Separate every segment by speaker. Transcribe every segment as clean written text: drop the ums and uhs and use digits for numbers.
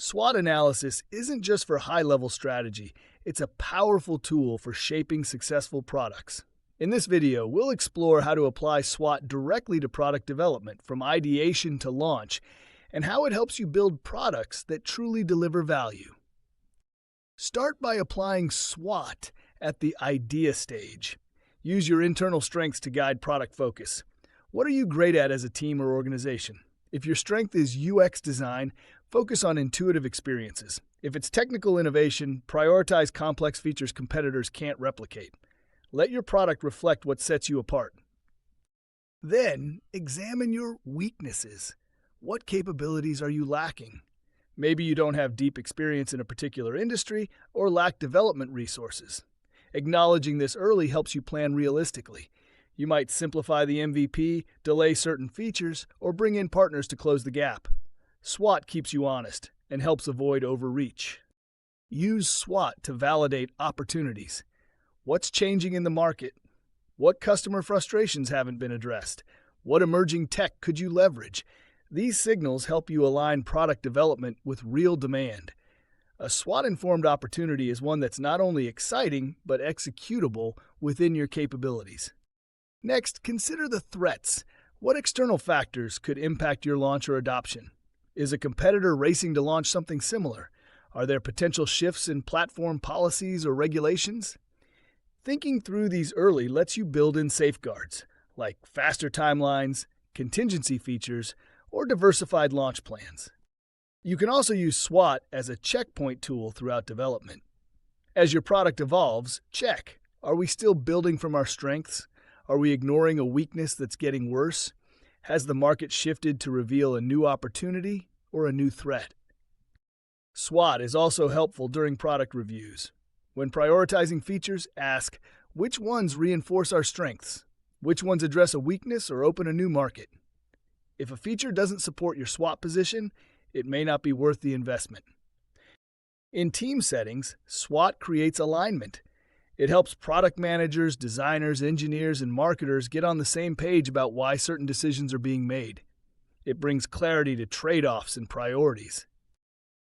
Speaker 1: SWOT analysis isn't just for high-level strategy, it's a powerful tool for shaping successful products. In this video, we'll explore how to apply SWOT directly to product development, from ideation to launch, and how it helps you build products that truly deliver value. Start by applying SWOT at the idea stage. Use your internal strengths to guide product focus. What are you great at as a team or organization? If your strength is UX design, focus on intuitive experiences. If it's technical innovation, prioritize complex features competitors can't replicate. Let your product reflect what sets you apart. Then, examine your weaknesses. What capabilities are you lacking? Maybe you don't have deep experience in a particular industry or lack development resources. Acknowledging this early helps you plan realistically. You might simplify the MVP, delay certain features, or bring in partners to close the gap. SWOT keeps you honest and helps avoid overreach. Use SWOT to validate opportunities. What's changing in the market? What customer frustrations haven't been addressed? What emerging tech could you leverage? These signals help you align product development with real demand. A SWOT-informed opportunity is one that's not only exciting, but executable within your capabilities. Next, consider the threats. What external factors could impact your launch or adoption? Is a competitor racing to launch something similar? Are there potential shifts in platform policies or regulations? Thinking through these early lets you build in safeguards, like faster timelines, contingency features, or diversified launch plans. You can also use SWOT as a checkpoint tool throughout development. As your product evolves, check. Are we still building from our strengths? Are we ignoring a weakness that's getting worse? Has the market shifted to reveal a new opportunity or a new threat? SWOT is also helpful during product reviews. When prioritizing features, ask, which ones reinforce our strengths? Which ones address a weakness or open a new market? If a feature doesn't support your SWOT position, it may not be worth the investment. In team settings, SWOT creates alignment. It helps product managers, designers, engineers, and marketers get on the same page about why certain decisions are being made. It brings clarity to trade-offs and priorities.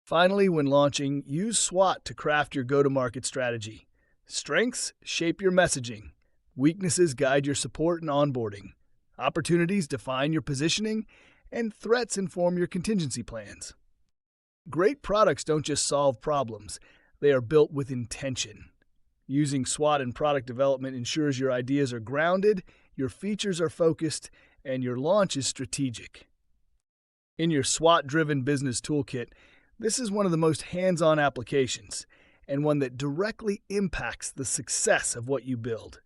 Speaker 1: Finally, when launching, use SWOT to craft your go-to-market strategy. Strengths shape your messaging. Weaknesses guide your support and onboarding. Opportunities define your positioning, and threats inform your contingency plans. Great products don't just solve problems, they are built with intention. Using SWOT in product development ensures your ideas are grounded, your features are focused, and your launch is strategic. In your SWOT-driven business toolkit, this is one of the most hands-on applications, and one that directly impacts the success of what you build.